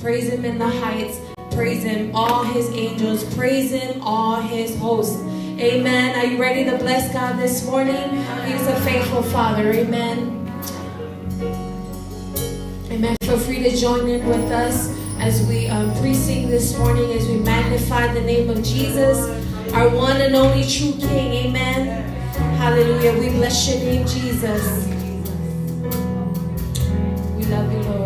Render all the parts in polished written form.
Praise him in the heights. Praise him, all his angels. Praise him, all his hosts. Amen. Are you ready to bless God this morning? He's a faithful Father. Amen. Amen. Feel free to join in with us as we pre-sing this morning, as we magnify the name of Jesus, our one and only true King. Amen. Hallelujah. We bless your name, Jesus. We love you, Lord.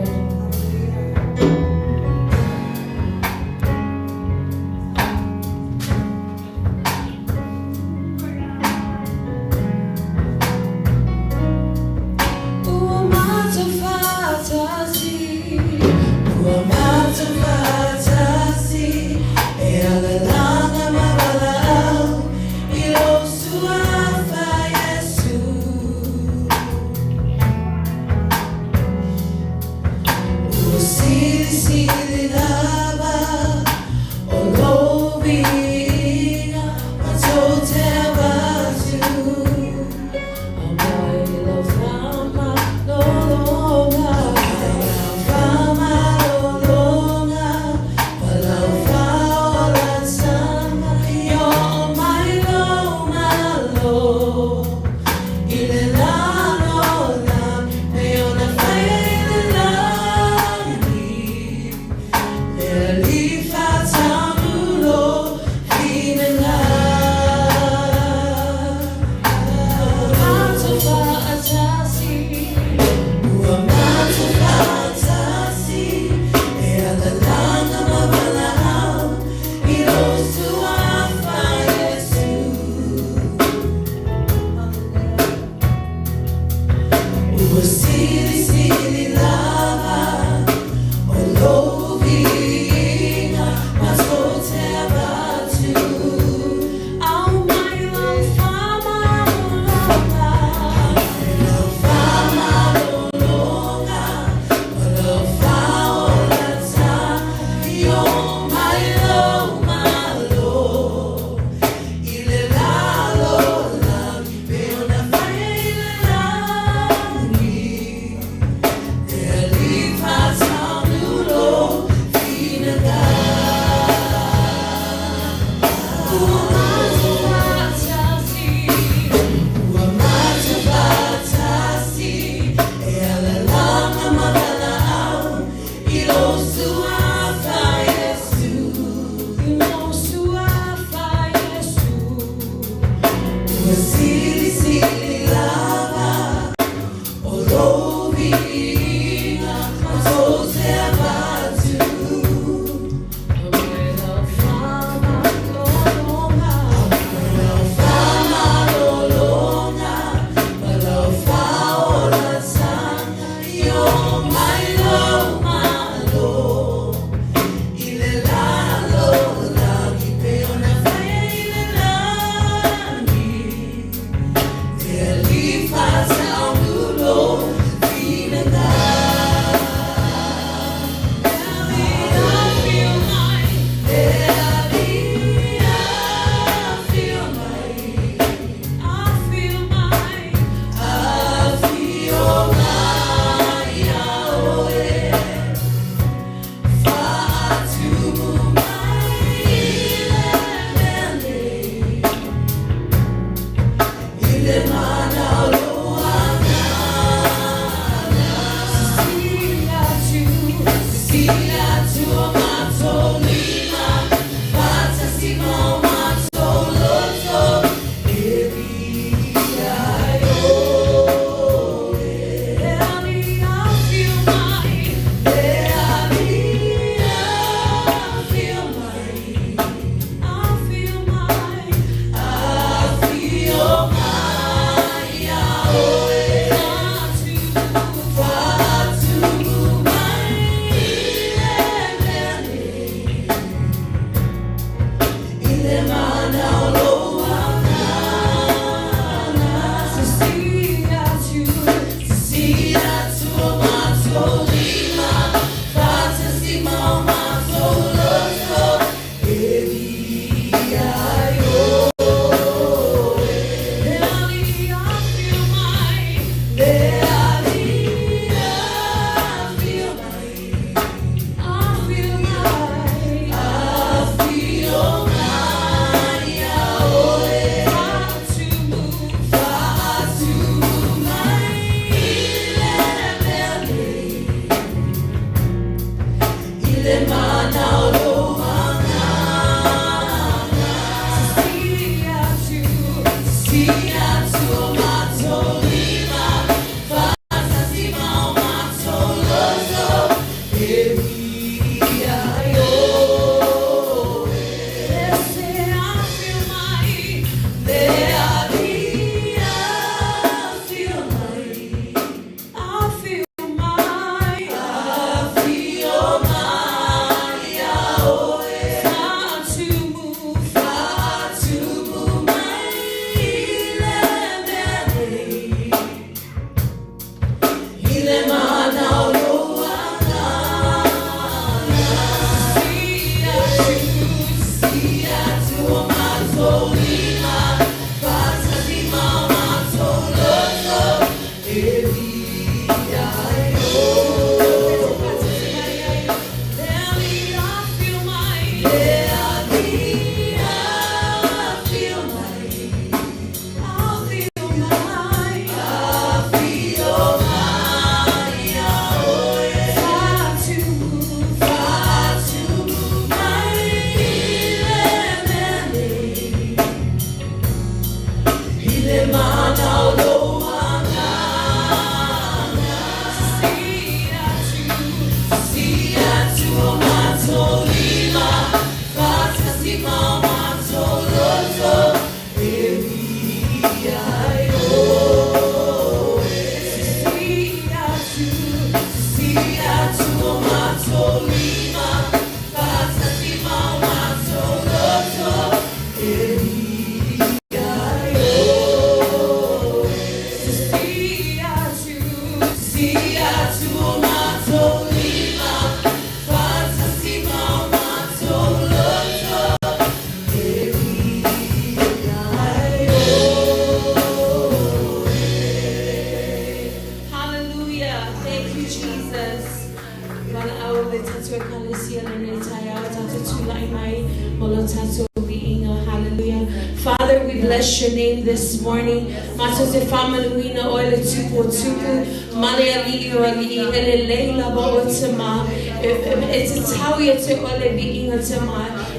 Father, we bless your name this morning.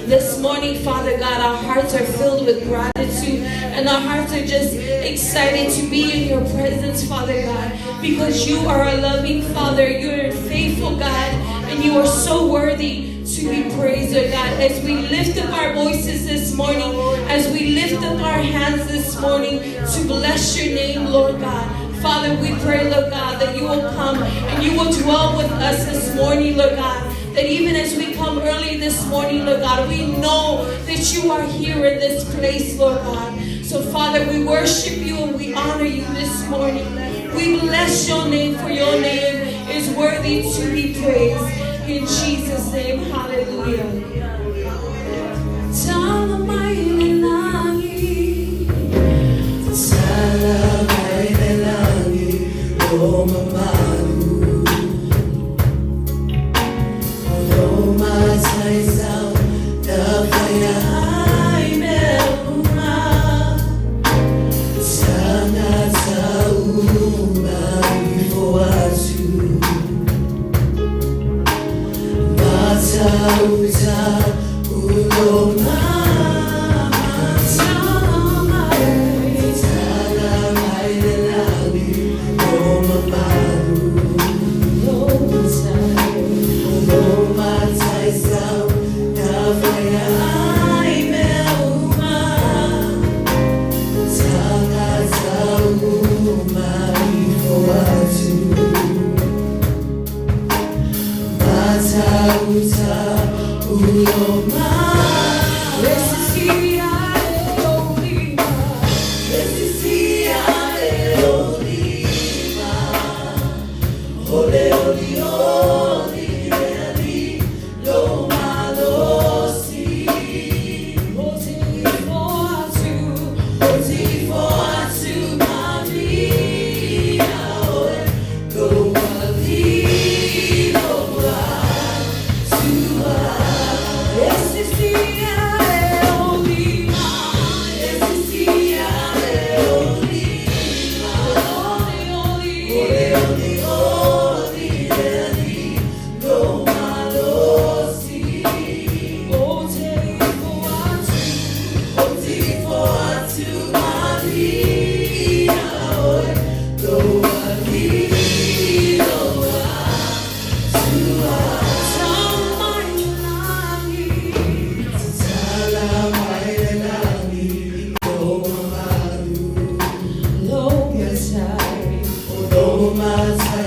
This morning, Father God, our hearts are filled with gratitude and our hearts are just excited to be in your presence, Father God, because you are a loving Father, you're a faithful God, and you are so worthy to be praised, Lord God. As we lift up our voices this morning, as we lift up our hands this morning to bless your name, Lord God. Father, we pray, Lord God, that you will come and you will dwell with us this morning, Lord God. That even as we come early this morning, Lord God, we know that you are here in this place, Lord God. So, Father, we worship you and we honor you this morning. We bless your name, for your name is worthy to be praised. In Jesus' name, hallelujah. Oh, Tonight,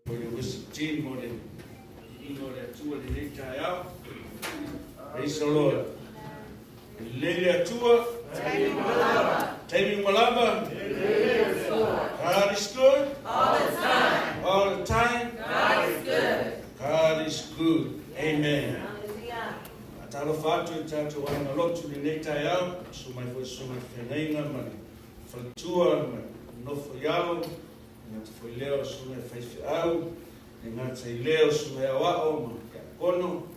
For the worship team or the tour the next out. Praise the Lord. Lele tour. Taming Malaba. God is good. All the time. All the time. God is good. God is good. Amen. Atalo fatu tatu wana lotu ni neita yao. Sumai fenenga mani. Faltua no foyalo. Ngati foi leo sumai faifi au. Ngati leo sumai awao ma. Kono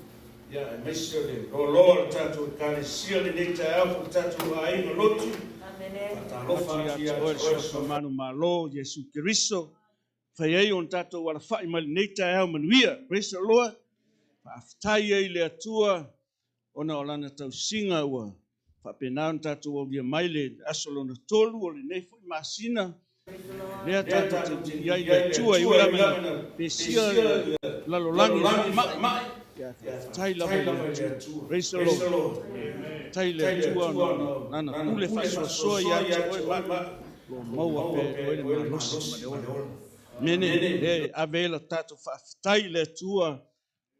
ya mesio de rolor tatu kali sio ni neita yao tatu ainga lotu. Atalo fatu ya oso manu malo Yesu Kristo. Fai on tato wala fai mal neita yao manuia. Praise the Lord. Aftai ai le atua ona olana tau singa ua. Whapenau tato o via maile asolo na tolu o le nefo i masina. Lea tato te iai le atua i ulamana. Pesia lalolangi mai. Tai lava le atua. Praise the Lord. Tai le atua nana kule fasua soa iai te oe mama. Maua pe oe le malosi ma le ola. Mene le avela tato whaftai le atua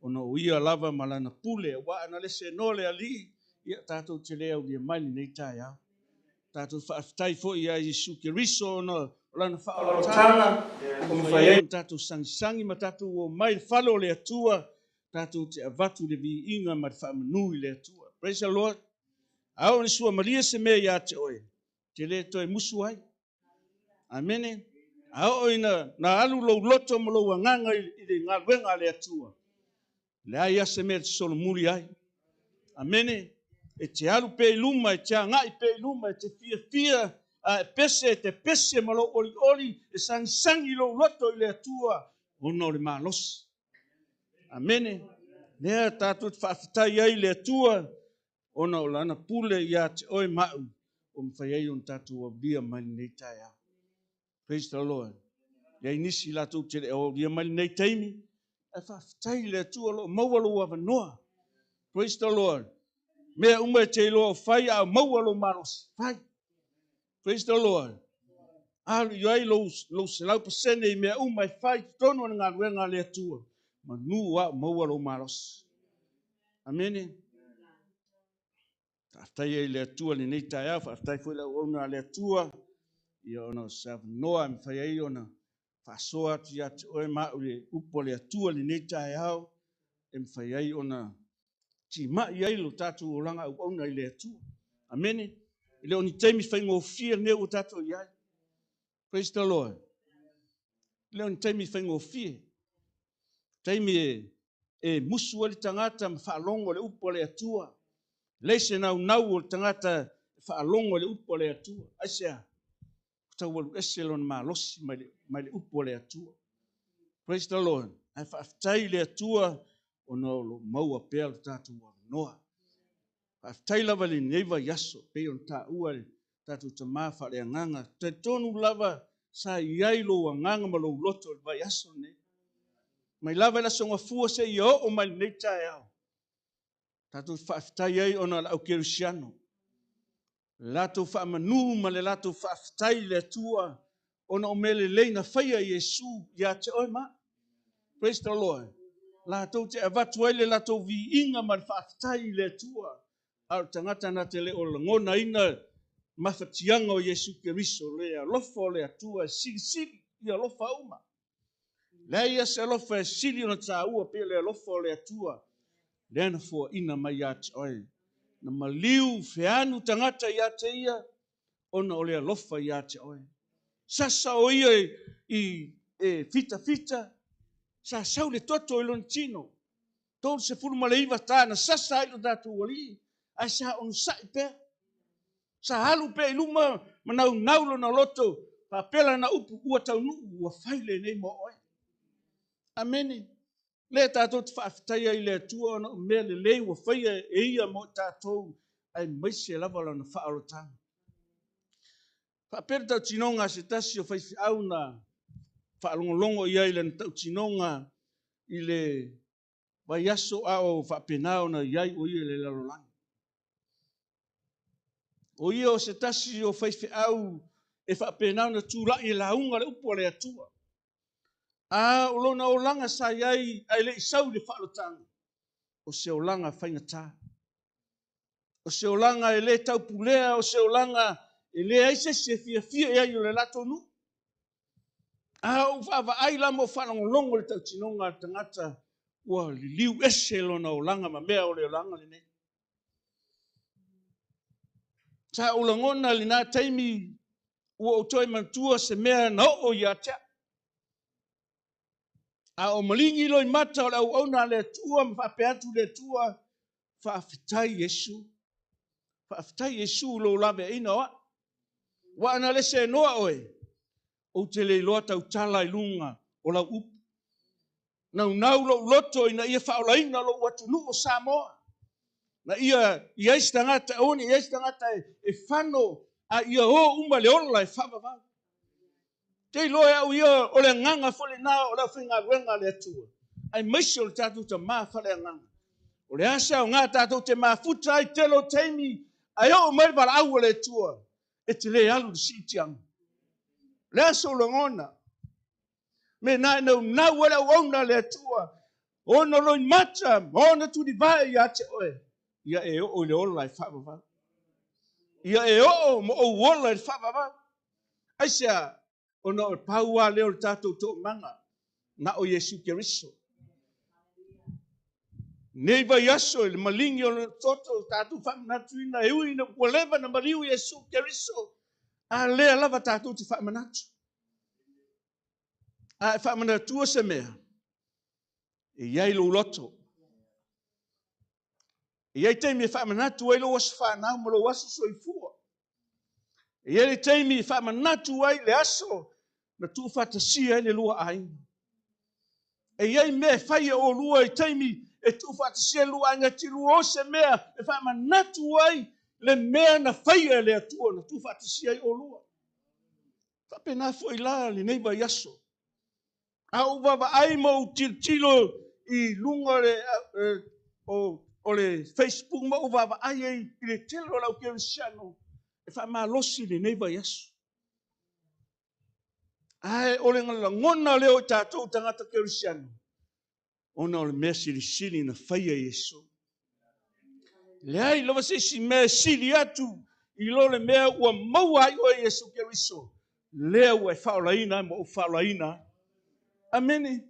ono uia lava malana pule wa ana le se nole ali ia tato te lea uia mali nei tai au tato whaftai fo ia Yesu Keriso ono lana whaolotanga o mwhaiai tato sangisangi ma tato o mai whalo le atua tato te avatu le vi inga ma whamanui le atua. Praise the Lord. Au ni sua maria se mea ia te oe te le toi musu ai. Amene. Au ina na alu lo loto mo lo nganga i le ngaluenga le atua. Le ai ase me solo muri ai. Amene. E te alu pe iluma, e te angai pe iluma, e te fia, te pese ma lo oli, e sangi lo loto i le atua, ono le malosi. Amene. Lea tatu te whaafitai ai le atua, ono lana pule ia te oi mau, o mwhai ai on tatu o bia mani nei tai au. Praise the Lord. Lea inisi la tu te o bia mani nei taimi, e whaafitai le atua lo maua lo avanoa. Praise the Lord. Mea ume te lo fai a maua lo maros. Fai. Praise the Lord. Alu iai lo se lau pasene i mea ume fai tono ngā ruenga le atua. Ma nua maua lo maros. Amene. Taftai e le atua ni nei tai au. Taftai fui la ona le atua. Ia ona sa noa me fai ai ona. Fasoa tu ia te oe maa ule upo le atua ni nei tai au. E me fai ai ona. Ti ma iai lo tatu o langa au ona i le atua. Amene. Ile oni taimi whaingo fia ne o tato iai. Praise the Lord. Ile oni taimi whaingo fia. Taimi e musu ali tangata ma whaalongo le upo le atua. Leise nau o tangata whaalongo le upo le atua. Aisea. Kutau walu eselon ma losi mai le upo le atua. Praise the Lord. Ai whaafitai le atua o lo maua pēl tatu wa noa. Whaafitai lava le neiva yaso pe on ta ua le tatu ta mafa le nganga. Te tonu lava sa iai lo nganga ma lo loto le vai aso ne. Mai lava la songa fua se i o mai nei tae au. Tatu whaafitai ai ona la au kerusiano. Lato whaamanu ma le lato whaafitai le tua ona o mele leina whaia Yesu ia te oi ma. Praise the Lord. Lato te avatu ai le lato vi inga ma le whaafitai le tua. Au tangata na te le o langona ina mawhatianga o Yesu Keriso le alofa le atua siri i alofa uma. Le ia se alofa siri ona ta ua pe le alofa le atua. Le ana fua ina mai ia te oi. Na maliu feanu tangata ia te ia ona o le alofa ia te oi. Sasa o ia i fita. Sa sau le toto i lon tino. Tolu se furu ma le iwa tāna sasa ai lo datu wali. Ai sa on sai pe. Sa halu pe iluma manau naulo na loto. Pa pela na upu ua tau nuu ua faile nei mo oi. Amene. Le tātou te whaafitai ai le atua ona mea le lei ua whaia e ia mo tātou. Ai maise lava na whaarotanga. Whaapere tau tinonga se tasi o whaifi au na whaalongolongo ia ile na tau tinonga i le vaiaso ao whaapenao na iai o ia le lalolangi. O ia o se tasi o whaifi au e whaapenao na tūrai e launga le upo le atua. O lona o langa sa iai ai le isau le whaalotanga. O se o langa whaingata. O se o langa e le taupulea, o se o langa e le aise se fia iai o le latonu. O whaava ai la mo whanongolongo le tautinonga tangata ua li liu ese lona o langa ma mea o le o langa le nei. Sa ulangona li nā taimi ua o toi mantua se mea na o ia tea. O malingi loi mata o le au na le tua, ma whapeatu le tua, whaafitai Yesu. Whaafitai Yesu lo lawe ina oa. Wa ana le se noa oe. O te le loa tau tala I lunga o lau upu. Nau lo loto ina ia whaola ina lo watunu o Samoa. Na ia istangata oni, ia istangata e whano a ia o uma le ola e whawawau. Te loa au ia o le nganga fole nā o le whinga ruenga le atua. Ai maisi o le tātou ta maa whale nganga. O le asa o ngā tātou te maa futa ai telo teimi ai o mai bara au o le atua. E te le alu le sitianga. Le asa o le ngona. Me nai nau wala wauna le atua. Ona loi mata, ona tu di vai ia te oe. Ia e o le ola e whawawau. Ia e o mo o wola e whawawau. Aisea, ona o paua leo le tātou tō manga. Na o Yesu Keriso. Nei vai aso le malingi o le toto tātou whamanatu ina e ui na kualewa na mariu Yesu Keriso. A lea lava tātou te whamanatu. A e whamanatua se mea. E iai lo loto. E iai teimi e whamanatu ai lo wasu whanau mo lo wasu soifua. E iai teimi e whamanatu ai le aso na tu whatasia le lua aina. E iai mea whaia o lua e teimi e tu whatasia lua aina ti lua o se mea e whamanatu ai le mea na whaia le atua na tu whatasia ai o lua. Whapena fo I la le neiba yaso. Au wawa ai mo tilo I lunga o le Facebook mo wawa ai I le telo lau kerisiano. E whamalosi le neiba yaso. Ai o le ngona leo tātou tangata kerisiano. Ona o le mea sili na whaia Yesu. Le ai lawa se si mea sili atu I lo le mea ua maua ai o Yesu Keriso. Lea ua e whaolaina mo o whaolaina. Amene.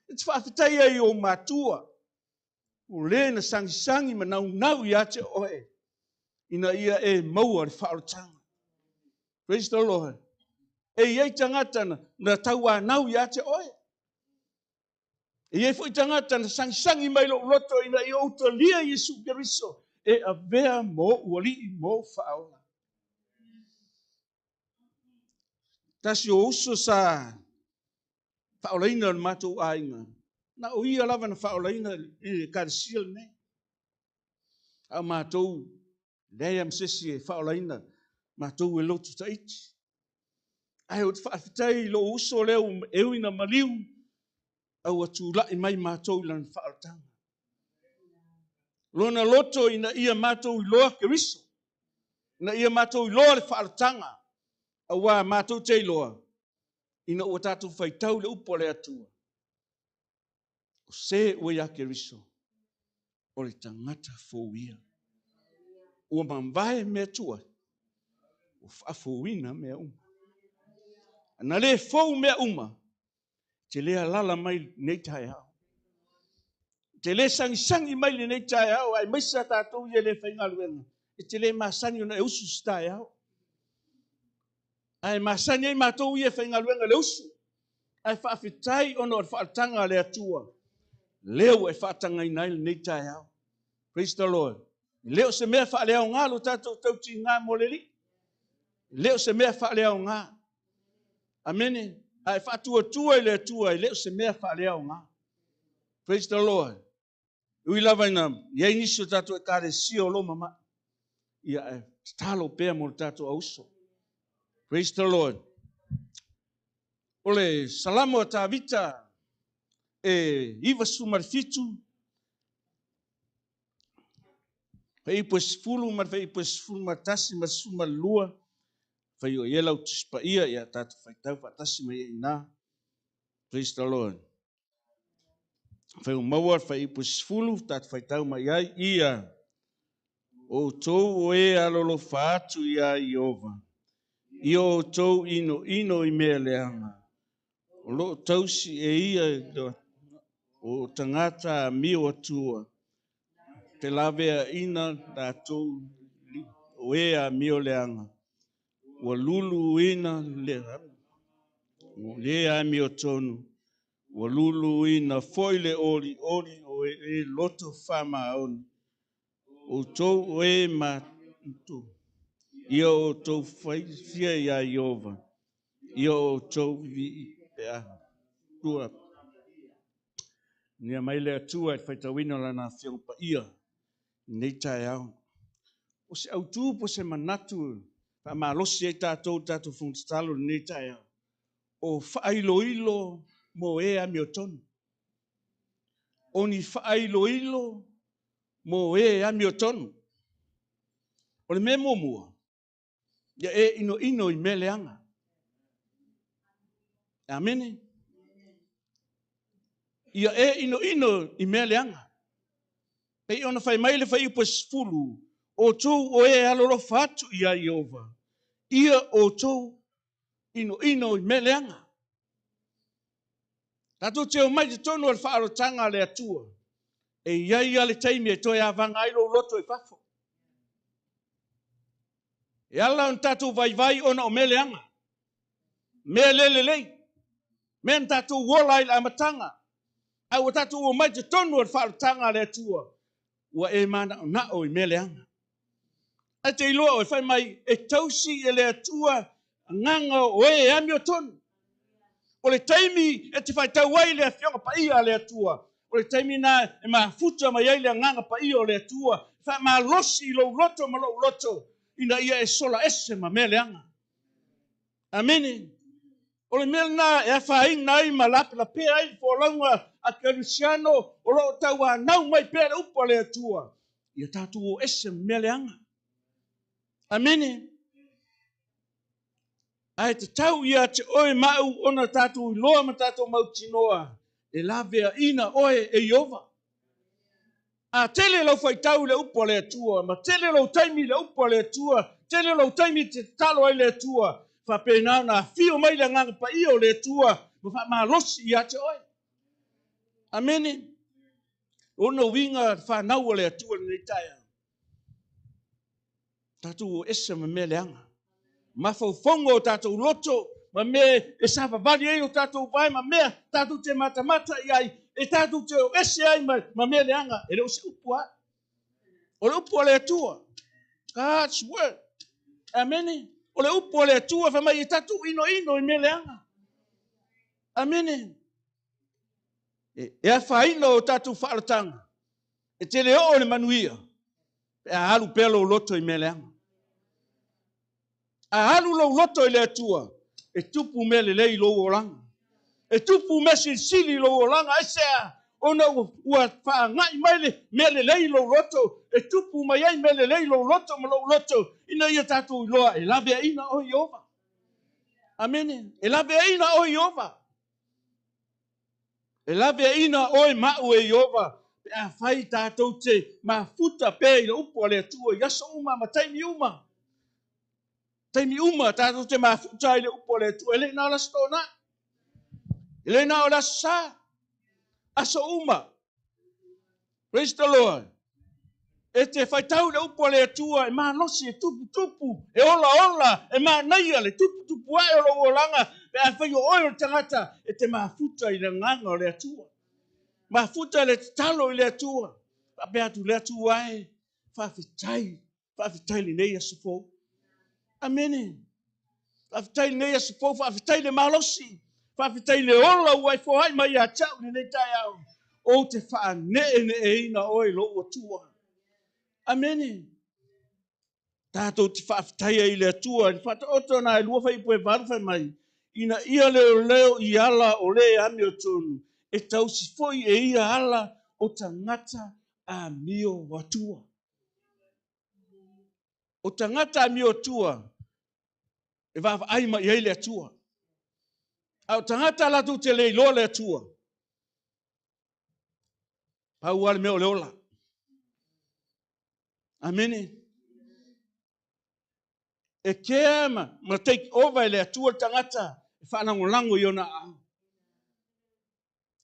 It's whaafitai ai o matua. O le na sangi ma nau I ate oe. Ina ia e maua le whaolotanga. Praise the Lord. E iei tangata na taua nau I ate oe. E iei fwoi tangata na sangi mai lo loto ina I o lia Yesu Keriso. E a vea mo uali mo whaola. Tasi o uso sa whaolaina na matou ainga. Na o ia lava na whaolaina I karisia ne. A matou lea msesi e whaolaina. Matou e lotu taiti. Ai o te whaafitai lo uso leo ewina maliu. Au atu lai mai matou lan whaolotanga. Lona loto ina ia matou I loa Keriso. Na ia matou I loa le whaolotanga. Awa matou te loa. Ina ua tātou whaitau le upo le atua. O se ua ia Keriso. O le tangata fōwia. Ua mamvae mea tua. O whaafōwina mea uma. Na le fōu mea uma. Te lea lala mai nei tae hao. Te le sangi mai nei tae hao. Ai maisa tātou ia le whaingaluenga. E te le masani ona e usu stae hao. Ai masani ai mātou ia whaingaluenga le usu. Ai whaafitai ono o whaatanga le atua. Leo e whaatanga I nai nei tae hao. Praise the Lord. Leo se mea whaalea o ngā lo tātou tauti ngā moleli. Leo se mea whaalea o ngā. Amene. Ai whaatua I le atua. Leo se mea whaalea o ngā. Praise the Lord. Ui lava ina. Iei niso tātou e kāre sio lo mama. Ia e talo pēr mo tātou auso. Praise the Lord. Ole salamo ta vita e iwa sumarfitu. Fai pues fulu mar fai pues fulu matasi mar sumar lua. Fai o yelau tuspa ia ia tatu fai tau fatasi mai ina. Praise the Lord. Whai maua whai pusfulu tat whai tau mai ai ia. O tau e alolo whaatu ia Iova. Ia o tau ino I mea leanga. O lo tausi e ia o tangata mio atua. Te lavea ina da tau o ea mio leanga. Ua lulu ina leanga. O lea mio tonu. Ua lulu ina foile oli o e loto whama aoni. O tau o e matu. Ia o tau whaifia ia Iova. Ia o tau vi pea. Tua. Nia maile atua e whaitawina lana whiong pa ia. Nei tae au. O se au tū po se manatu. Pa maa losi e tātou whungtalo nei tae au. O whailo ilo mo e ami o tonu. O ni whailo ilo mo e ami o tonu. O le me mua. Ia e ino I meleanga. Amene. Ia e ino I meleanga. Pei ona whai maile whai upo sfulu. O tō o e alolo whatu ia Iova. Ia o tō ino I meleanga. Tato te o mai te tonu al whaaro tanga le atua. E iai ale taimi e toi avanga ilo loto I whafo. E ala on tato vai ona o meleanga. Mea lei. Mea tato wola ila amatanga. Au o tato o mai te tonu al whaaro tanga le atua. Ua e mana na o I meleanga. A te iloa o e whai mai e tausi e le atua nganga o e ami o tonu. O le taimi e te whai tau ai le whionga pa ia le atua. O le taimi na e maa futa mai ai le nganga pa ia o le atua. Whai maa losi I lo loto ma lo loto. Ina ia e sola ese ma mele anga. Amene. O le mele na e whai nai ma lape la pea ai fōlaunga a Kerusiano o lo tau a nau mai pea le upa le atua. Ia tātu o ese mele anga. Amene. Ai te tau ia te oe mau ona tātou I loa ma tātou mau tinoa. E lavea ina oe e Iova. A tele lau whai tau le upo le atua. Ma tele lau taimi le upo le atua. Tele lau taimi te talo ai le atua. Wha pēnau na whio mai le nganga pa io le atua. Ma wha maa losi ia te oe. Amene. Ona winga whanau le atua le taia. Tātou o esa ma mele anga. Ma whauwhongo o tātou loto, ma me e sawawari e o tātou vai, ma mea tātou te matamata I ai, e tātou te o ese ai, ma mea leanga, e reo se upua. O le upua le atua. God's word. Amene. O le upua le atua, whamai e tātou ino I mea leanga. Amene. E a whaino o tātou whaaratanga. E te leo o le manuia. E a halu pelo o loto I mea leanga. A halu lo loto I le atua. E tupu me le lei lo oranga. E tupu me sili lo oranga. E sea, ona ua wha ngai mai me le lei lo loto. E tupu mai ai me le lei lo loto ma lo loto. Ina ia tātou loa. E lawe ina o Iova. Amene. E lawe ina o Iova. E lawe ina o mau e Iova. E a whai tātou te ma futa pe I le upo le atua. Yaso uma ma taimi uma. Taimi uma, tātou te mafuta I le upo le tu. Ele nao la stona. Ele nao la sa. Aso uma. Praise the Lord. E te whaitau le upo le atua. E maa nosi e tupu. E ola. E maa naia le tupu ai o lo olanga. E a whai o oio tangata. E te mafuta I le nganga o le atua. Mafuta le talo I le atua. Pape atu le atua ai. Whawhitai li nei asufo. Amene. Whawhitai nei asufo. Whawhitai le malosi. Whawhitai le ola uai fo hai mai a tau ni nei tai au. O te wha ne e ina oi lo o tua. Amene. Tātou te whawhitai ai le atua. Ni whata oto na e lua whai poe varwhai mai. Ina ia leo I ala o le ami o tonu. E tau si foi e ia ala o tangata a mio watua. O tangata a mio tua. E wawa ai mai le atua. Au tangata la tu te le lo le tua. Pau wale meo leola. Amene. E kema ma take over le tua tangata. E whanango lango iona au.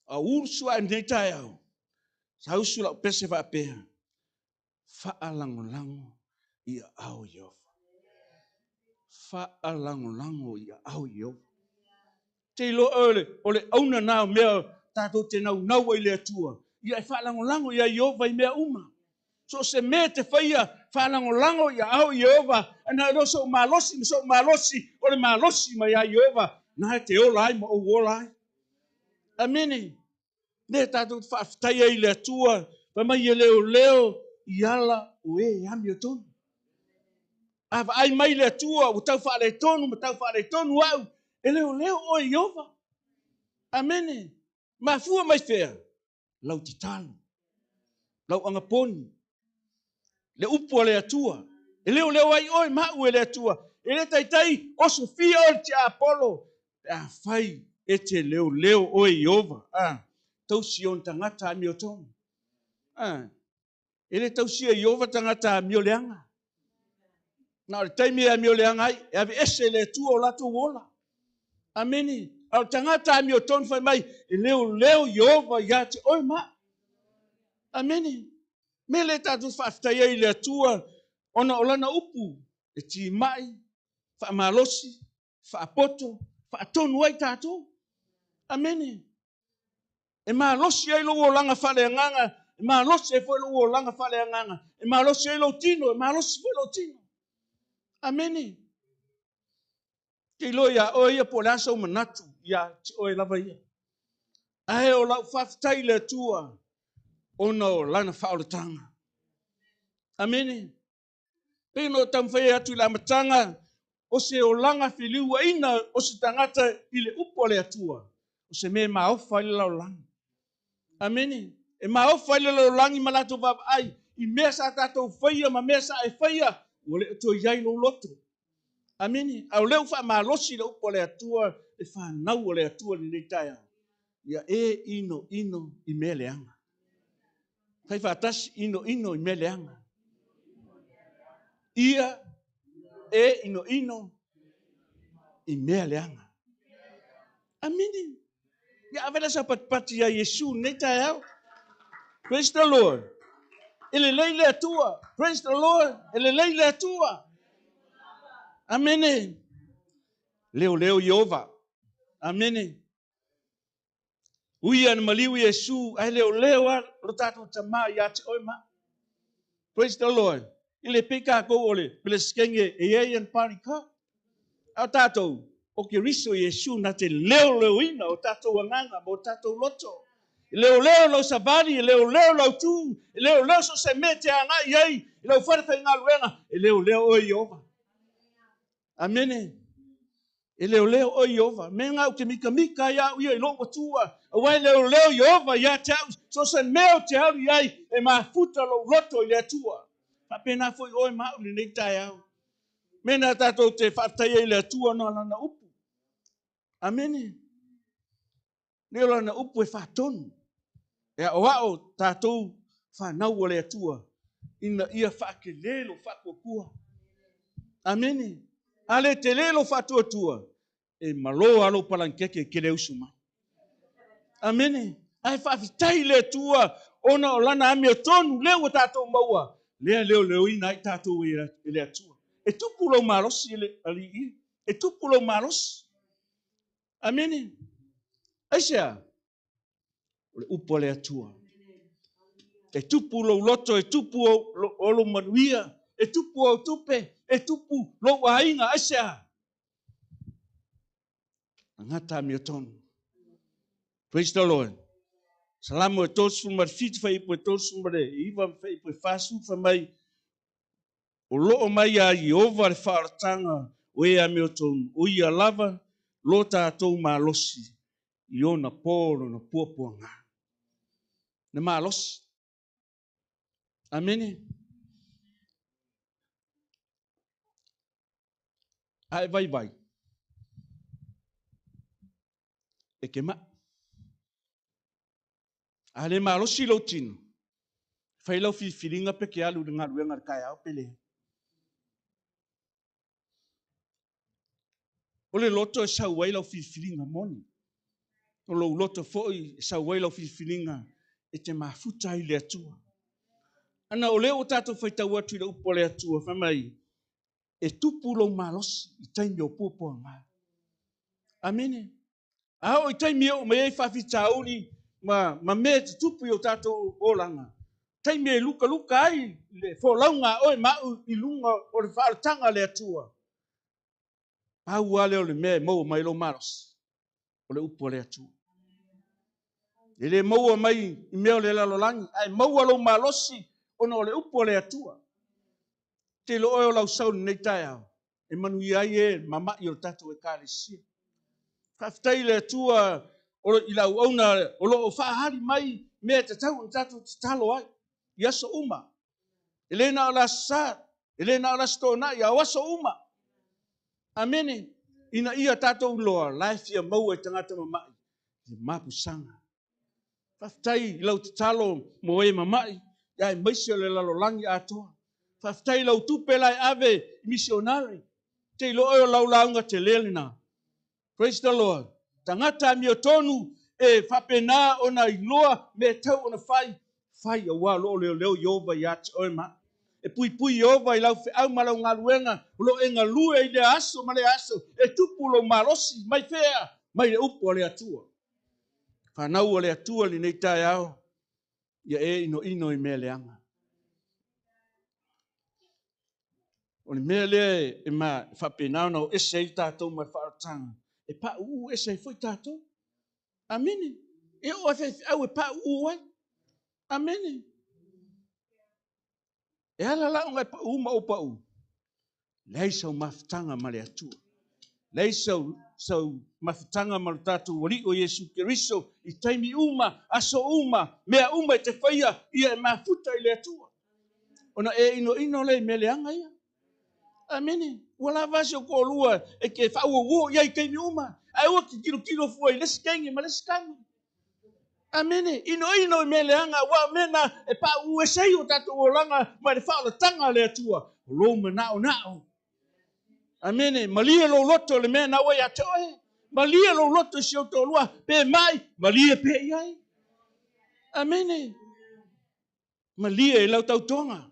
A ursua e neita au. Sa usula pese va pea. Whaalango lango ia au Yehova. Whaalango lango ia au Yehova. Te ilo ole auna nao mea tato te nau i le atua. Ia e whaalango lango ia Yehova i mea uma. So se me te whaia whaalango lango ia au Yehova. Ana ero so malosi ole malosi ma ia Yehova. Na te ola ai ma o ola ai. Amene. Ne tato whaaftaia i le atua. Pamai e leo i ala o e ami o tonu. Ava ai mai le atua o tau whaale tonu ma tau whaale tonu au. E leo o Yehova. Amene. Ma fua mai whea. Lau te talo. Lau angaponi. Le upo le atua. E leo ai oi mau e le atua. E le taitai o Sofia o te Apollo. A whai e te leo o Yehova. Tau si on tangata mi o tonu. E le tau si e Yehova tangata mi o leanga. Na o le taimi a mi o leanga ai. E ave ese le atua o lato wola. Ameni. Au tangata mi o tonu whai mai. E leo Yehova ia te oi ma. Ameni. Me le tatu whaaftai ei le atua. Ona olana upu. E ti mai. Wha malosi. Wha poto. Wha tonu ai tatu. Ameni. E malosi ei lo langa whale anganga. E malosi e fwoi lo langa whale anganga. E malosi ei lo tino. E malosi fwoi lo tino. Ameni. Ki lo ia o ia po lasa o manatu. Ia ti o e lava ia. Ahe o lau whaaftai le atua. Ona o lana whaoletanga. Ameni. Pino tamwhai atu la matanga. O se o langa whiliua ina o se tangata i le upo le atua. O se me maofa i le lau langa. Ameni. E maofa i le lau langi malato vab ai. I mea sa tatou whaia ma mea sa e whaia. O le atua iai lo loto. Ameni. Au leu wha malosi le upo le atua. E whanau o le atua ni neitaya. Ia e ino i mea leanga. Kai whatasi ino i mea leanga. Ia e ino i mea leanga. Amini. Ya avela sa patpati ya Yesu neta yao. Praise the Lord. Ele leile atua. Praise the Lord. Ele leile atua. Amene. Leo Yehova. Amene. Uia na maliu Yesu. Ai leo a rotato tama ya te oima. Praise the Lord. Ile pika ko ole. Pile skenge e yean parika. Au tatou. O ke riso Yesu na te leo ina o tatou wanganga mo tatou loto. Leo lo savari, leo lo tu, leo so se mete anga yai, leo farfa nga luenga, leo o Yehova. Amene. Leo o Yehova. Menga o te mika ya u ye longo tua. Wai leo Yehova ya tau so se meo te au yai e mafuta lo loto ya tua. Papena foi oi ma u ni tai au. Mena tato te fatai le tua no na upu. Amene. Leo na upu e fatonu. E o ao tātou whanau o le atua. Ina ia whake lelo whakokua. Amene. Ale te lelo whatua tua. E malo alo palankeke ke le usuma. Amene. Ai whawhitai le tua. Ona o lana ame o tonu leo tātou maua. Leo ina i tātou e le atua. E tupu lau malosi ali i. E tupu lau malosi. Amene. Aisea. O le upo le atua. E tupu lo loto, e tupu o lo manuia, e tupu o tupe, e tupu lo wainga asea. Ngata mi o tonu. Praise the Lord. Salamu e tosu marfiti fai po e tosu mare, iwa fai po e fasu fa mai, o loo mai a Yehova le whaaratanga, o ea mi o tonu, o ia lava, lo tātou malosi, i o na pōro na puapua ngā. Na malosi. Amene. Ai vai. e ke ma. Ale malosi lo tino. Fai lau filinga pe ke alu dengar wengar kaya o pele. Ole loto e sau wai lau filinga moni. Olo loto foi e sau wai lau filinga e te mafuta i le atua. Ana ole o tato fai tau atu i le upo le atua whamai e tupu lo malosi i taimi o popo ngā. Amene. Ao i taimi o mai e whawhitauri ma me te tupu i o tato o langa. Taimi e luka ai le wholaunga oe mau i lunga o le whaaratanga le atua. Pau ale o le mea mau mai lo malos. O le upo le atua. E le mau mai i mea o le lalolangi. Ai mau alo malosi o no le upo le atua. Te lo oe o lau sauni nei tai au. E manu i ai e mama i o tato e kāresia. Whaftai le atua o i lau auna o lo o whaahari mai mea te tau o tato te talo ai. I aso uma. Elena o la sa. Elena o la stona i au aso uma. Amene. Ina ia tato uloa. Life ia mau e tangata mamai. I mapu sanga. Whaftai lau te talo mo e mamai. Ia e maisi o le lalo langi atoa. Whaftai lau tupe lai ave misionari. Te ilo o lau launga te lelina. Praise the Lord. Tangata mi o tonu e whapena o na iloa me tau o na whai. Whai a wā loo leo Yehova i ati oe ma. E pui Yehova i lau whi au malau ngā luenga. Lo e ngā lue i le aso ma le aso. E tupu lo malosi mai whea. Mai le upo le atua. Whanau o le atua li nei tai au. Ia e ino i mea leanga. O ni mea lea e ma whapenau na o ese i tātou mai whaaratanga. E pa ese i fwoi tātou. Amene. E o au e pa ai. Amene. E ala la ngai pa ma o pa Lei sau mafutanga ma le atua. Lei sau mafutanga ma le tātou wali o Yesu Keriso. I taimi aso mea i te whaia ia e mafuta i le atua. Ona e ino le me le anga ia. Amene. Wala vasi o kolua e ke whauo ia i keimi Ai o ki kilo fua i lesi kengi ma lesi kangi. Amene. Ino i mele anga wa mena e pa sei o tato o langa ma le whaala tanga le atua. O loma nao. Amene. Malia lo loto le mea na wai atoe. Malia lo loto si o tolua pe mai. Malia pe iai. Amene. Malia e lau tau tonga.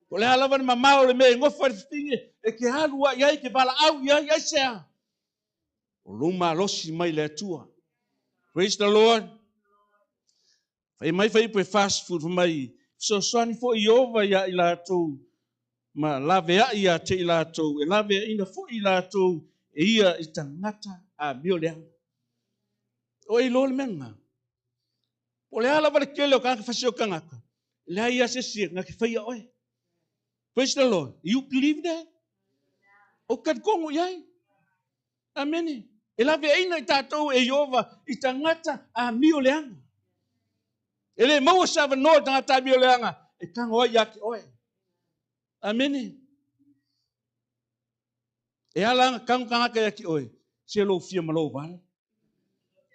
O le halawa ni mamao le mea ngofa le fitinge e ke halua iai ke bala au iai sea. O loma losi mai le atua. Praise the Lord. Fai mai pe fast food mai. So swani fo Yehova ia i lātou. Ma lave a ia te i lātou. E lave a ina fo i lātou. E ia i tangata a mio leanga. O i lole menga. O le ala wale kele o kanga fasio kangaka. Le ia se siek ngaki fai a oe. Praise the Lord. You believe that? O kad kongo iai. Amen. E lave a ina i tātou e Yehova i tangata a mio leanga. Ele mau sava no tangata mio leanga. E kanga oe yaki oe. Amene. E ala kanga ka yaki oe. Se lo fia malo vale.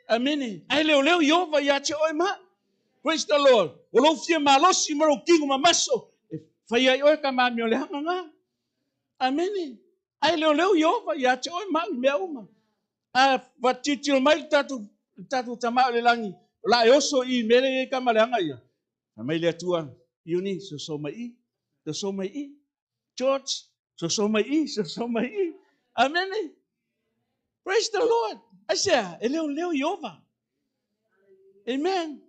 Amene. Ai leo Yehova ia te oe ma. Praise the Lord. O lo fia malosi maro kingo mamaso. E fai ai oe ka mamio le hanga nga. Amene. Ai leo Yehova ia te oe ma mea uma. A vatitilo mai tatu tamao le langi. La e oso i mele e ka male hanga ia. Mai le atua. Iuni so mai. So mai. George. So mai. Amen. Praise the Lord. I say, leo Yehova. Amen.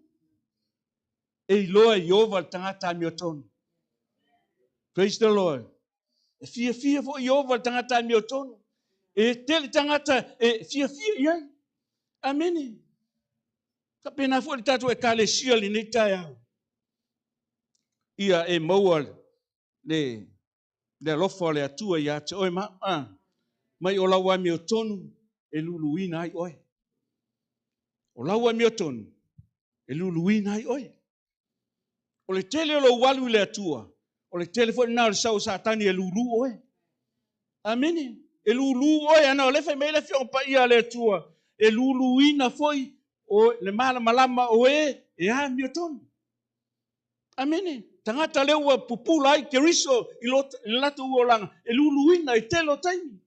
E loa Yehova tangata mi o tonu. Praise the Lord. E fia fo Yehova tangata mi o tonu. E tele tangata e fia iai. Amen. Ka pena fo le tatu e kalesia li nei tai au. Ia e maua le lofo le atua ia te oe ma. Mai o laua mi o tonu e luluina ai oe. O laua mi o tonu e luluina ai oe. O le tele o lo walu le atua. O le tele fo na o le sau satani e lulu oe. Amene. E lulu oe ana o le fai mai le fion pa ia le atua. e luluina foi o le malama o e a miotonu. Amene, tangata leo ua pupula ai keriso i lato uolanga, e luluina i telo taimi.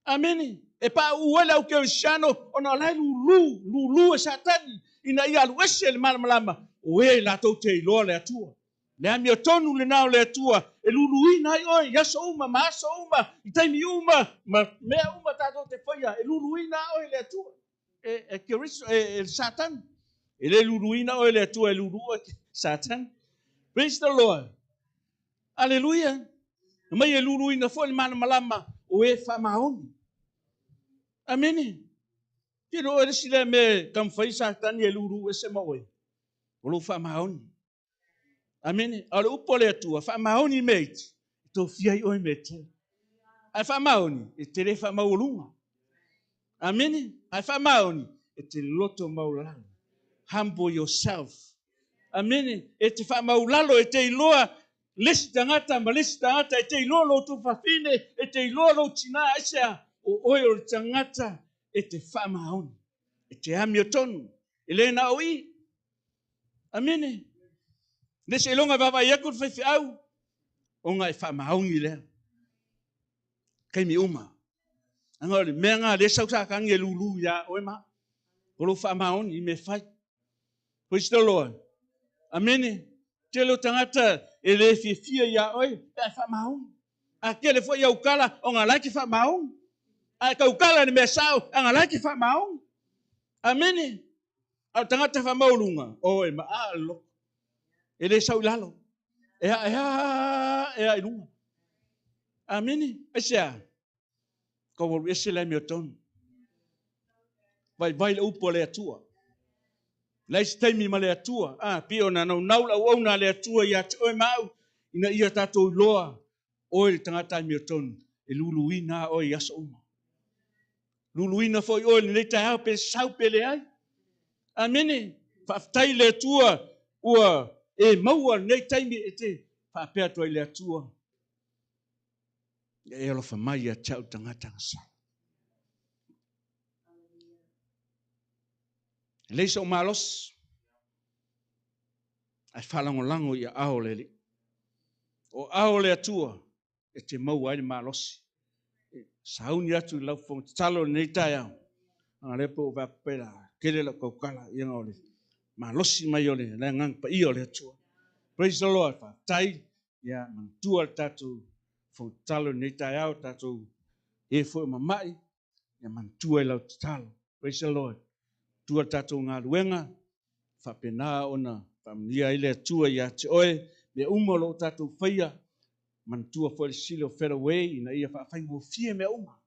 Amene, e pa uele au kerisiano, ona lai lulu e satani, ina ia aluese le malama, o e lato te iloa le atua. Le amio tonu le nao le atua, e luluina ai oi, yaso uma, maaso uma, i taimi uma, mea uma tato te whaia, e luluina oi le atua. E keriso, e satani. E le luluina oi le atua, e lulua satani. Praise the Lord. Hallelujah. Mai e luluina foi le malama, o e whamaoni. Amene. Tiro e sile me kam fai satani e lulu e se moe. O lo whamaoni. Amene. Ale upole atua, whamaoni meit. To fiai oi mete. Ai whamaoni, e te re whamaulunga. Amene. Ai whamaoni, e te loto maulanga. Humble yourself. Amene. E te whamaulalo, e te iloa, lesi tangata, ma lesi tangata, e te iloa lo tu whawhine, e te iloa lo tina esea, o oi o tangata, e te whamaoni. E te amio tonu. E le na oi. Amene. Nese ilonga baba yakut whaifi au. O ngai whamaongi lea. Kei mi uma. Angori, mea ngā le sauta kange lulu ya oema. Kolo whamaoni i me whai. Praise the Lord. Amene. Te lo tangata e le fia ya oi. E whamaoni. A kele fo ya ukala o ngā laiki whamaoni. A ka ukala ni me sao a ngā laiki whamaoni. Amene. Au tangata whamaolunga. Oi ma alo. E le sau lalo. E ilunga. Amene. Esea. Kau ese le mioton. Vai le upo le atua. Lai staimi ma le atua. Pio na nau la uona le atua ia te oi mau. Ina ia tatou loa. Oi tangata mioton. E luluina oi aso uma. Luluina foi oi le tai au pe sau pele ai. Amene. Whaftai le atua. Ua e maua nei taimi e te. Whapea toi le atua. E alo whamai a tau tangata ngasa. Leisa o malos. Ai whalangolango i a ao lele. O ao le atua. E te mau ai le malosi. Sauni atu lau fong talo nei tai au. Anga lepo o vapela. Kere la kaukala i anga ole. Malosi mai ole. Le ngang pa i ole atua. Praise the Lord. Tai. Ia mantua tatu. Fong talo nei tai au tatu. E fo mamai. Ia mantua i lau talo. Praise the Lord. Tua tatu ngā luenga. Whapena ona. Pamia ile tua ia te oe. Me umolo tatu whaia. Mantua fo le silo fera wei. Ina ia whawhai wo fie me uma.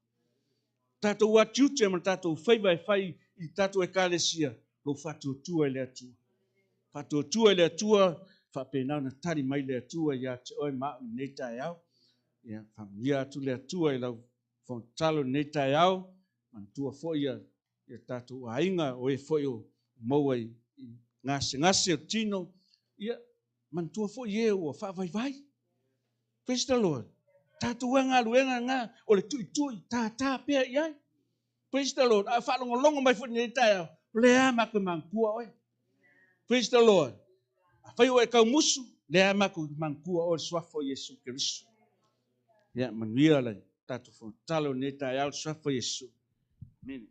Tatu watiute man tatu whai whai. I tatu e kālesia. Lo whatu tua ile atua. Whatu tua ile atua. Whapena ona tari mai ile atua ia te oe maa nei tai au. Ia pamia atu ile atua i lau fontalo nei tai au. Mantua fo ia tatu ainga o e fo i o maua i ngase o tino. Ia mantua fo i e ua whawai. Praise the Lord. Tatu wanga luenga ngā o le tui tā pia iai. Praise the Lord. A whalongo mai fo nei tai au. Lea mako mankua oi. Praise the Lord. A whai o e kau musu. Lea mako mankua o swafo Yesu Keriso. Ia manuia lai. Tatu fontalo nei tai au swafo Yesu. Amen.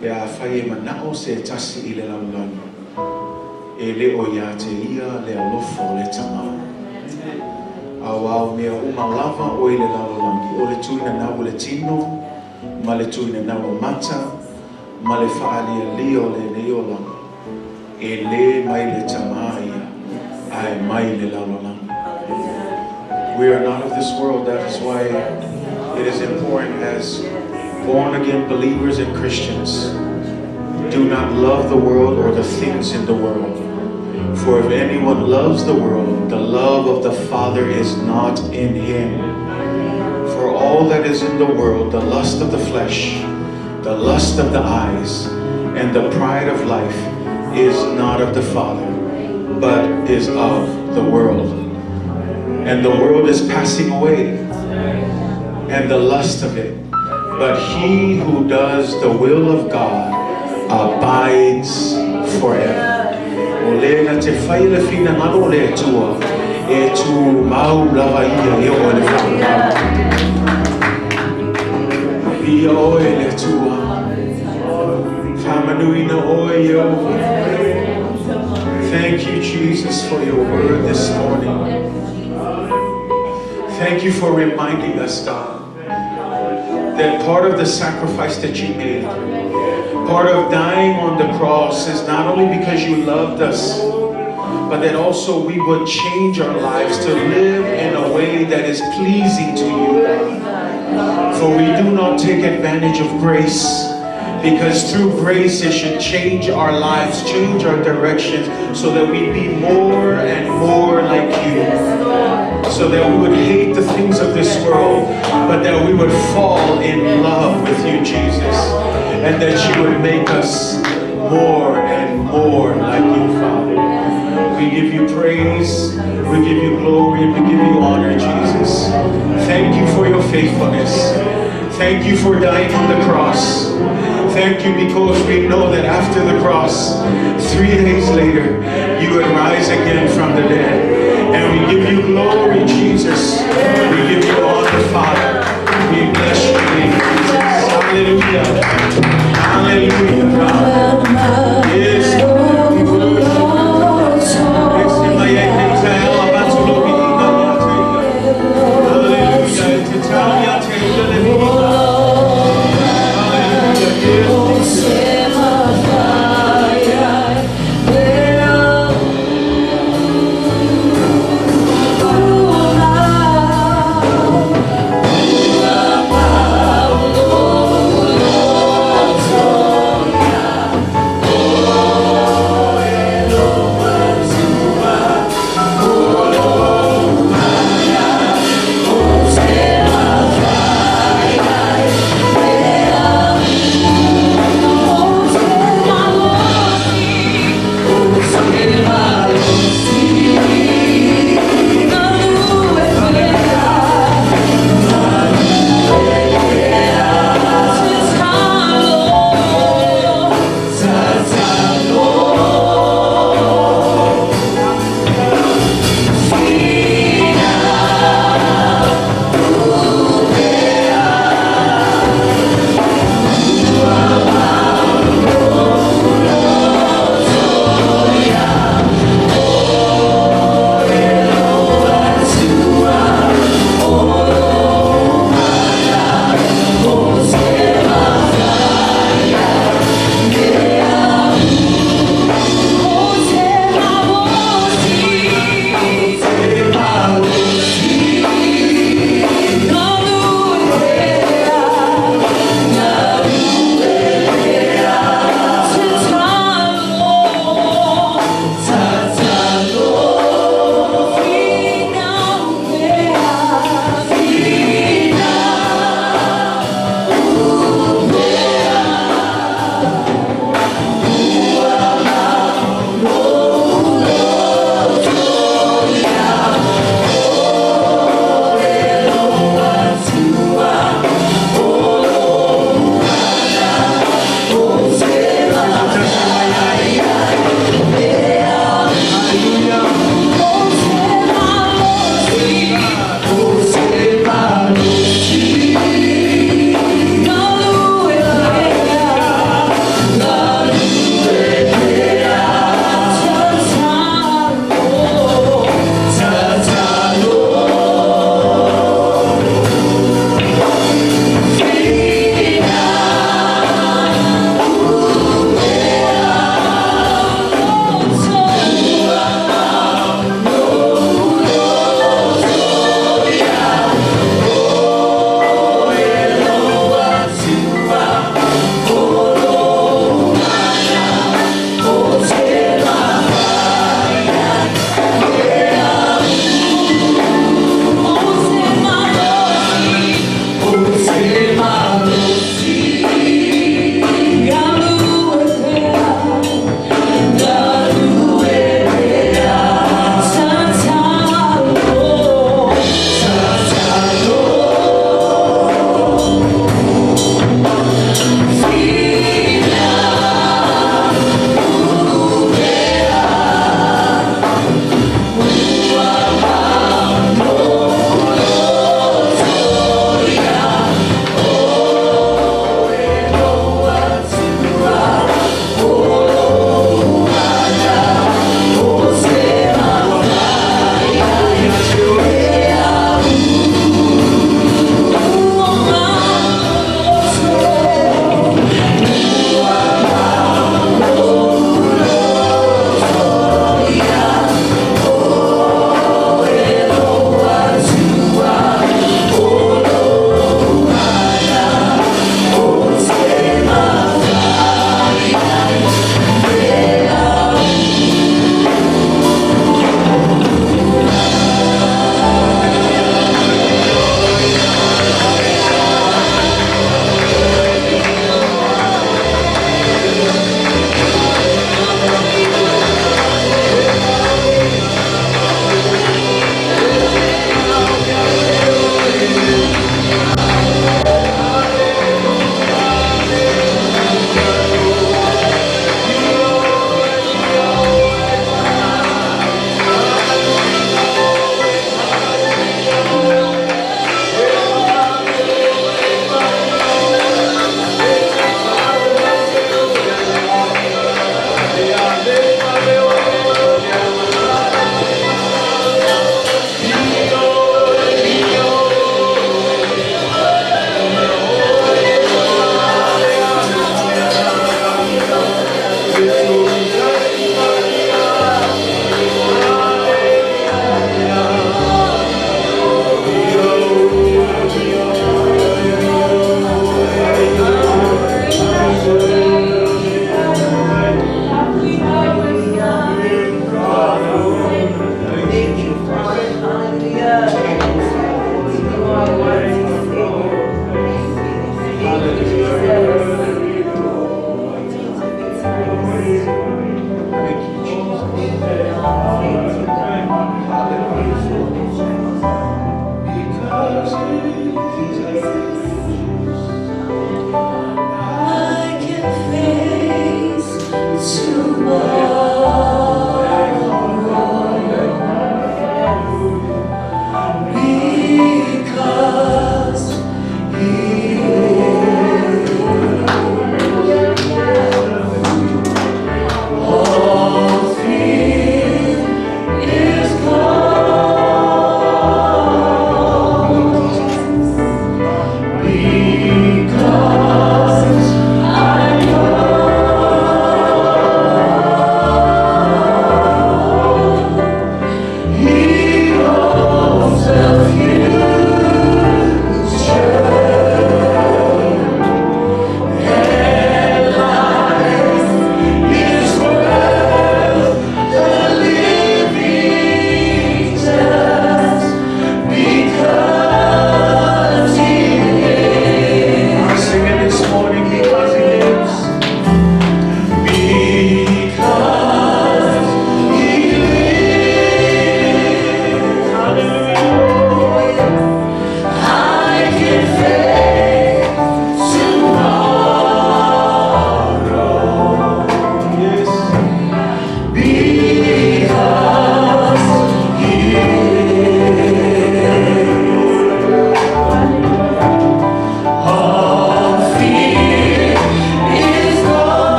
pe a whai manao se tasi I le laulangi. E leo ia te ia le alofo le tamau. A wau mea umalava o I le laulangi. O le tuina nau le tino, ma le tuina nau mata, ma le whaalia lio le neolangi. E le mai le tamaia, ai mai le laulangi. We are not of this world. That is why it is important as born-again believers and Christians, do not love the world or the things in the world. For if anyone loves the world, the love of the Father is not in him. For all that is in the world, the lust of the flesh, the lust of the eyes, and the pride of life is not of the Father, but is of the world. And the world is passing away, and the lust of it. But he who does the will of God abides forever. Ole na te whaile fina ngano le tua, e tu mau lava ia e o le whakau. Ia oe le tua, whamanuina oe e o. Thank you, Jesus, for your word this morning. Thank you for reminding us, God, that part of the sacrifice that you made, part of dying on the cross is not only because you loved us, but that also we would change our lives to live in a way that is pleasing to you, God. For we do not take advantage of grace, because through grace it should change our lives, change our directions, so that we be more and more like you. So that we would hate the things of this world, but that we would fall in love with you, Jesus. And that you would make us more and more like you, Father. We give you praise, we give you glory, and we give you honor, Jesus. Thank you for your faithfulness. Thank you for dying on the cross. Thank you because we know that after the cross, 3 days later, you would rise again from the dead. And we give you glory, Jesus. We give you honor, Father. We bless your name, Jesus. Hallelujah. Hallelujah, God. Yes, Lord, we worship you.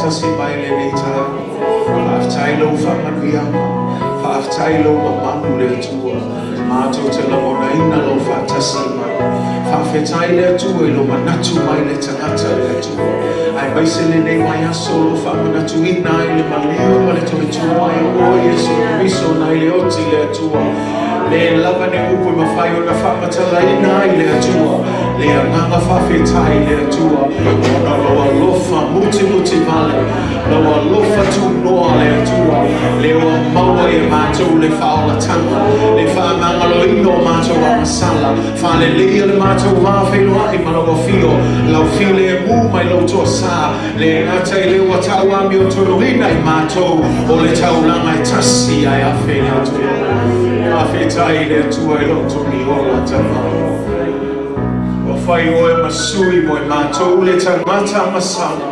tasi mai le nei tai. Whaaftai lo whamanuianga. Whaaftai lo mamanu le atua. Mātou te lamona ina lo whaatasi mai. Whaafetai le atua i lo manatu mai le tangata le atua. Ai maise le nei mai aso lo whamanatu ina i le maleo ma le tome tua mai o Yesu Kristo na i le oti le atua. Le lava ne upu ma whai o na whamatala ina i le atua. Le anganga whawhetai le atua. Ona loa lofa muti muti vale. Loa lofa tu noa le atua. Le oa maua e mātou le whaola tanga. Le whaamanga lo ino mātou a masala. Whale lea le mātou whawhenua i manawa fio. Lau file e mū mai lau toa sā. Le ngata i le ua tau ami o toruina i mātou. O le taulanga e tasi ai awhi le atua. Whawhetai le atua i loto ni ola tamai. Whai oe masui mo e mātou le tangata masana.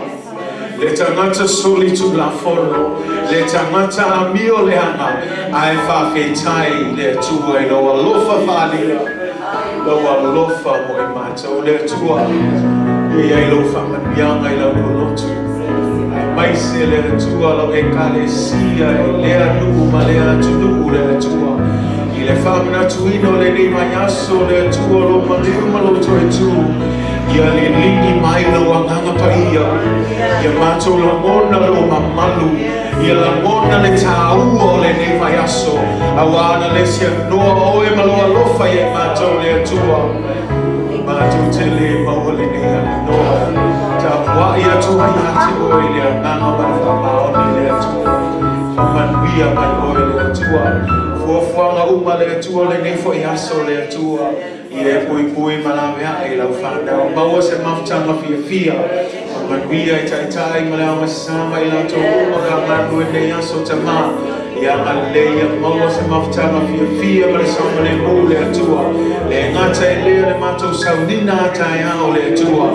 Le tangata soli tu la fono. Le tangata amio le ana. Ai whawhetai le atua i loa lofa whalia. Loa lofa mo e mātou le atua. E ai lofa manianga i lau lotu. Ai maise le atua lau e kale sia e lea nuku ma lea tunuku le atua. I le whamana tuino le ni mai aso le atua lo maniuma lo toi tu. Ia le lini mai lo anganga paia. Ia mātou la mona lo mamalu. Ia la mona le tāua le ni mai aso. Awana le sia noa oe maloa lofa i mātou le atua. Mātou te le maua le ni ala noa. Ta wai atua i ate oe le anganga mai whamaoni le atua. Whamanuia mai oe le atua. Fuafuanga uma le atua le nei fo i aso le atua. I e pui malawe a e lau whanau. Maua se maftanga fia. Manuia i tai ma le ama sama i lau tō uma ka manu e nei aso ta mā. I anga leia maua se maftanga fia ma le sama le mū le atua. Le ngata e lea le mātou saunina tai ao le atua.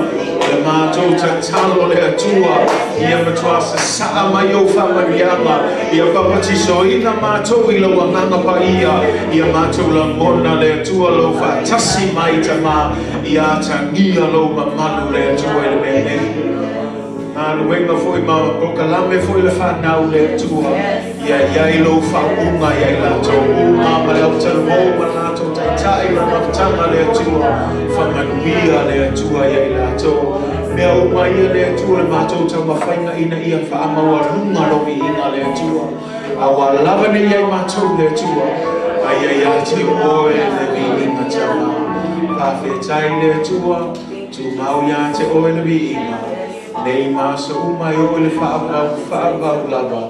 Le mātou ta talo le atua. Ia matua sa saa mai o whamanianga. Ia papati so ina mātou i lau anganga pa ia. Ia mātou la mona le atua lo whatasi mai ta mā. Ia ta ngia lo mamanu le atua i le mene. Nā luenga fwoi ma pokalame fwoi le whanau le atua. Ia iai lo whaunga iai lato. Unga ma le autara mō ma lato tai la maftanga le atua. Whamanuia le atua iai lato. Mea uma ia le atua le mātou tau mawhainga ina ia whaamaua runga romi ina le atua. Awa lava ne iai mātou le atua. Ai ai ati oe le mi inga tama. Whawhetai le atua. Tu mau ia te oe le mi inga. Nei masa uma i oe le whaabau lava.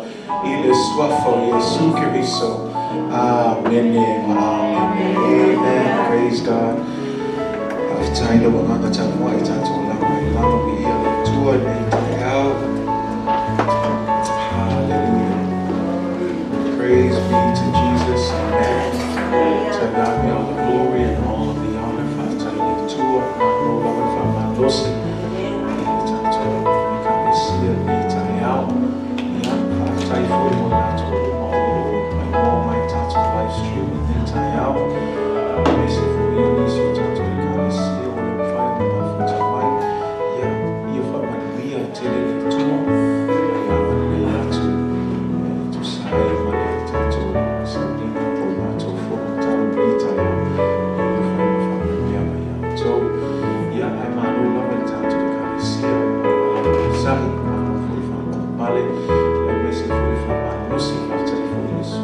I le swafo Yesu Kiriso. Amen. Amen. Praise God. Whawhetai le wanganga tama i tātou lava. Lava mi ia le tua nei tai au. Hallelujah. Praise be to Jesus. Amen. To God be all the glory and all of the honor. Whawhetai le tua. Mano lava whamanosi. Livestream and tie out. Basically, you need to talk to the guy, see what I'm finding my friends. Yeah, you fuck my we are telling you too. Yeah, I to say my to something about to for time later. Yeah, so yeah, I'm a no longer time to the guy, see what I'm finding. Basically, for my Lucy after the police.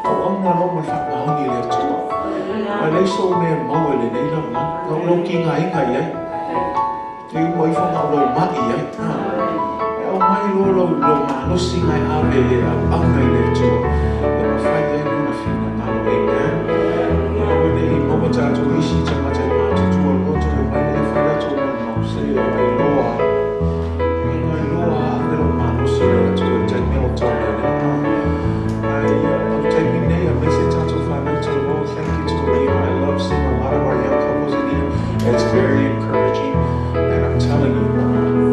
Ông là lo mà phạt máu như liệt chúa. Và lấy số mẹ máu về đây là nó lâu kia ngày ấy. Thì mới phong mạo lâu mát ý ấy. Ông mai lâu mà nó xin ai ao về ông này liệt chúa. Để mà phải đây nó là phim là nào ấy nè. Ở đây mà bắt ra chúa ý xin cho mà chạy mà cho chúa lo cho được mai đây phải ra chúa mà nó sẽ ai lo à. Ai lo à cái lâu mà nó xin là chúa chạy mèo cho này nè. I'm taking day, I'm missing touch of financial role. Thank you to you. I love seeing a lot of our young couples in here. It's very encouraging. And I'm telling you,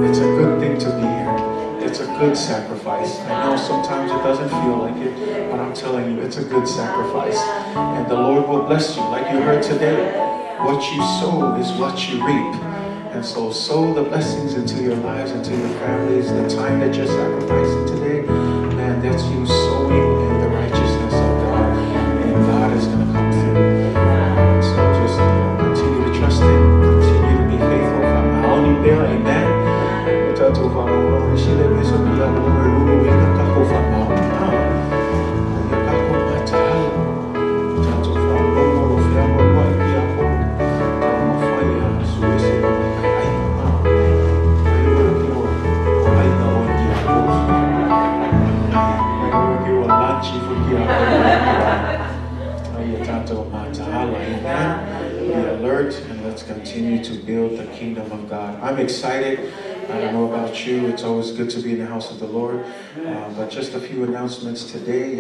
it's a good thing to be here. It's a good sacrifice. I know sometimes it doesn't feel like it, but I'm telling you, it's a good sacrifice. And the Lord will bless you. Like you heard today, what you sow is what you reap. And so sow the blessings into your lives, into your families, the time that you're sacrificing today. Man, that's you sowing in the righteousness of God, and God is going to come through. So just continue to trust Him, continue to be faithful. Amen. Be alert and let's continue to build the kingdom of God. I'm excited. I don't know about you. It's always good to be in the house of the Lord. But just a few announcements today.